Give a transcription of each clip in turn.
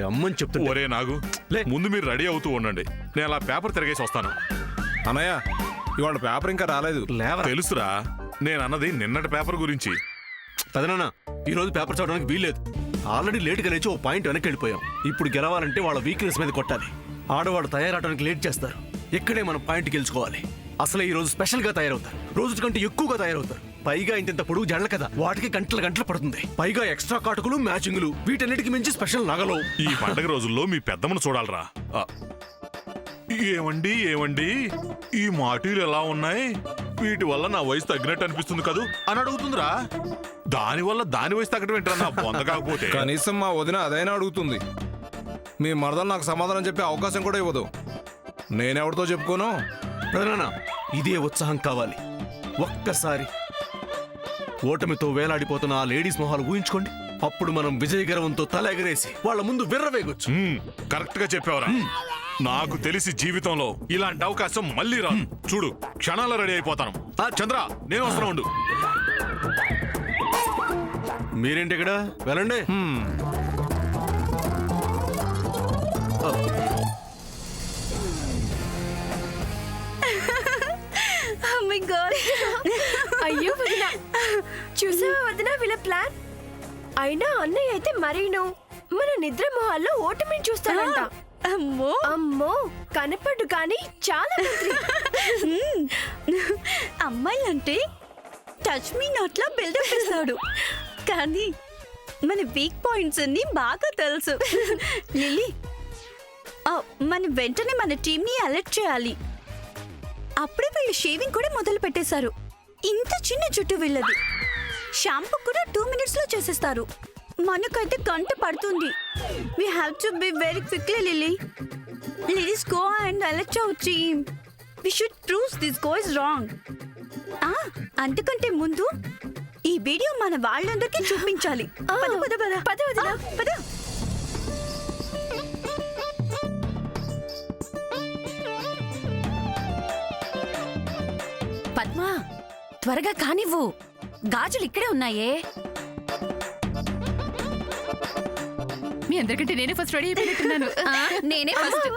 అమ్మని చెప్తా. ఒరే నాగు, ముందు మీరు రెడీ అవుతూ ఉండండి, నేను అలా పేపర్ తిరగేసి వస్తాను. అన్నయ్య, ఇవాళ పేపర్ ఇంకా రాలేదు. తెలుసురా, నేను అన్నది నిన్నటి పేపర్ గురించి. పెదనాన్న, ఈ రోజు పేపర్ చదవడానికి వీల్లేదు. ఆల్రెడీ లేట్గా లేచి ఓ పాయింట్ వెనక్కి వెళ్ళిపోయాం. ఇప్పుడు గెలవాలంటే వాళ్ళ వీక్నెస్ మీద కొట్టాలి. ఆడవాడు తయారవడానికి లేట్ చేస్తారు. ఇక్కడే మనం పాయింట్ గెలుచుకోవాలి. అసలు ఈ రోజు స్పెషల్ గా తయారవుతారు. రోజు కంటే ఎక్కువగా తయారవుతారు. పైగా ఇంత పొడుగు జడల కదా, వాటికి గంటలు పడుతుంది. పైగా ఎక్స్ట్రా కాటుకులు, మ్యాచింగ్లు, వీటన్నిటికి మించి స్పెషల్ నగలు. ఈ పండగ రోజుల్లో మీ పెద్దమ్మను చూడాలరా. ఏమండి ఈ మాటీలు ఎలా ఉన్నాయి? వీటి వల్ల నా వయసు తగ్గినట్టు అనిపిస్తుంది కదూ అని అడుగుతుందిరా. దానివల్ల దాని వయసు తగ్గడం ఏంటరా నా బొంద కాకపోతే. కనీసం మా వదిన అదైనా అడుగుతుంది. మీ మరదలు నాకు సమాధానం చెప్పే అవకాశం కూడా ఇవ్వదు. నేనెవరితో చెప్పుకోను. పెదనాన్న, ఇదే ఉత్సాహం కావాలి. ఒక్కసారి ఓటమితో వేలాడిపోతున్న ఆ లేడీస్ మొహాలు ఊహించుకోండి. అప్పుడు మనం విజయ గర్వంతో తల ఎగరేసి వాళ్ళ ముందు విర్రవేగొచ్చు. కరెక్ట్ గా చెప్పావరా. నాకు తెలిసి జీవితంలో ఇలాంటి అవకాశం మళ్ళీ రాదు. చూడు, క్షణాల్లో రెడీ అయిపోతాను. చంద్ర, నేను వస్తున్నా ఉండు. మీరేంటి ఇక్కడ? వెళ్ళండి. అయ్యో వదినా, చూసావా వదినా వీళ్ళ ప్లాన్? అయినా అన్నయ్య అయితే మరీను మన నిద్ర మొహాల్లో ఓటమిని చూస్తాడంట. అమ్మో అమ్మో, కనపడు కానీ చాలా మంత్రి. అమ్మాయిలంటే టచ్ మీ నాట్లా బిల్డప్ ఇస్తాడు, కానీ మన వీక్ పాయింట్స్ అన్ని బాగా తెలుసు. లిల్లీ, మన వెంటనే మన టీమ్ ని అలర్ట్ చేయాలి. అప్పుడే వీళ్ళు షేవింగ్ కూడా మొదలు పెట్టేశారు. ఇంత చిన్న జుట్టు వీళ్ళది. షాంపూ కూడా 2 minutes లో చేసేస్తారు. మనకైతే గంట పడుతుంది. We have to be very quickly, Lily. Let's go and alert our team. We should prove this guy is wrong. అంతకంటే ముందు ఈ వీడియో మన వాళ్ళందరికీ చూపించాలి. పద పద పద పద వదినా, పద. పద్మా, త్వరగా కానివ్వు. గాజులు ఇక్కడే ఉన్నాయే. మీ అందరికంటే నేనే ఫస్ట్ రెడీ అయిపోతున్నాను. నేనే ఫస్ట్.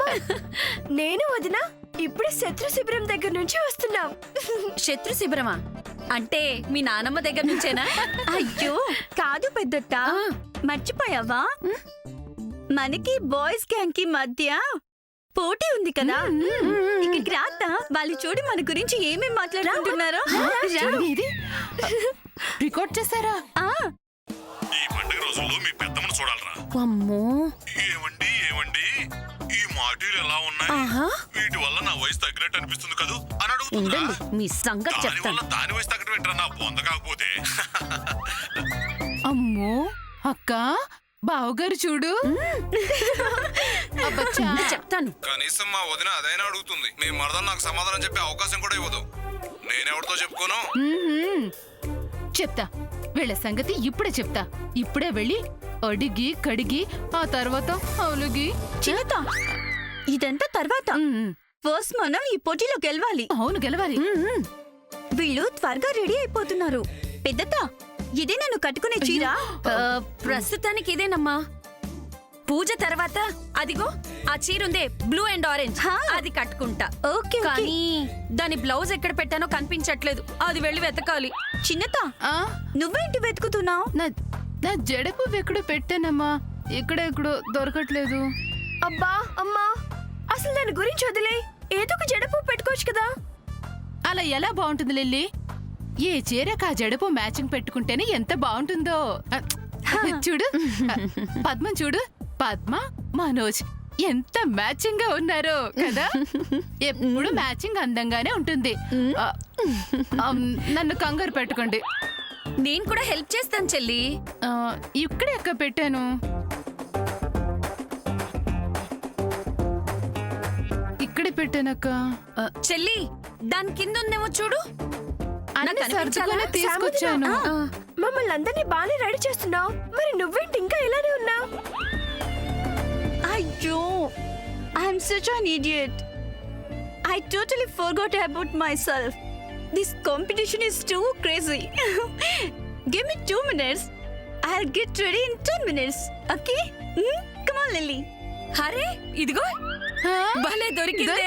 నేను వదినా ఇప్పుడే శత్రు శిబిరం దగ్గర నుంచి వస్తున్నాం. శత్రు శిబిరమా? అంటే మీ నానమ్మ దగ్గర నుంచేనా? అయ్యో కాదు పెద్దత్త, మర్చిపోయావా? మనకి బాయ్స్ గ్యాంగ్ కి మధ్య పోటీ ఉంది కదా. ఇక్కడికి రాత్తా, వాళ్ళు చూడు మన గురించి ఏమేమి మాట్లాడుకుంటున్నారో. రికార్డ్ చేశారా? ఈ పండగ రోజుల్లో మీ పెద్దమ్మను చూడాలరా. అమ్మో, ఏమండి ఈ మాటీలు ఎలా ఉన్నాయి? వీటి వల్ల నా వయసు తగ్గినట్టు అనిపిస్తుంది కదూ అని అడుగుతుందిరా. మీ సంగతి చెప్తాను. దాని వయసు తగ్గడం ఏంటరా నా బొంద కాకపోతే. అమ్మో అక్క, బావగారు చూడు. చెప్తాను. కనీసం మా వదిన అదైనా అడుగుతుంది. మీ మరదలు నాకు సమాధానం చెప్పే అవకాశం కూడా ఇవ్వదు. నేనెవరితో చెప్పుకోను. చెప్తా, వీళ్ళ సంగతి ఇప్పుడే చెప్తా. ఇప్పుడే వెళ్ళి అడిగి కడిగి ఆ తర్వాత అలుగి. చిన్నత, ఇదంతా తర్వాత. ఫస్ట్ మనం ఈ పోటీలో గెలవాలి. అవును, గెలవాలి. వీళ్ళు త్వరగా రెడీ అయిపోతున్నారు. పెద్దత, ఇదే నన్ను కట్టుకునే చీర? ప్రస్తుతానికి ఇదేనమ్మా. పూజ తర్వాత అదిగో ఆ చీరుందే, బ్లూ అండ్ ఆరెంజ్, అది కట్టుకుంటా. ఓకే, కానీ దాని బ్లౌజ్ ఎక్కడ పెట్టానో కనిపించట్లేదు. అది వెళ్ళి వెతకాలి. చిన్నత, నువ్వేంటి వెతుకుతున్నావు? నా జడపు ఎక్కడో పెట్టానమ్మా, ఎక్కడెక్కడో దొరకట్లేదు. అబ్బా అమ్మా, అసలు దాని గురించి వదిలే. ఏదో ఒక జడపు పెట్టుకోవచ్చు కదా. అలా ఎలా బాగుంటుంది లిల్లీ? ఏ చీరకు ఆ జడపు మ్యాచింగ్ పెట్టుకుంటేనే ఎంత బాగుంటుందో. చూడు పద్మ, చూడు పద్మ, మనోజ్ ఎంత మ్యాచింగ్ గా ఉన్నారో కదా. ఎప్పుడు మ్యాచింగ్ అందంగానే ఉంటుంది. నన్ను కంగారు పెట్టుకోండి. నేను కూడా హెల్ప్ చేస్తాను చెల్లి. ఇక్కడే ఎక్క పెట్టాను. ఇక్కడే పెట్టానక్క. చెల్లి, దాని కింద ఉందేమో చూడు. తీసుకొచ్చాను. మమ్మల్ని అందరినీ బాగానే రెడీ చేస్తున్నావు, మరి నువ్వేంటి ఇంకా ఇలానే ఉన్నావు? అయ్యో, I'm such an idiot. I totally forgot about myself. This competition is too crazy. Give me 2 minutes. I'll get ready in 10 minutes. Okay? Come on, Lily. అరే ఇదిగో హా? భలే దొరికిందే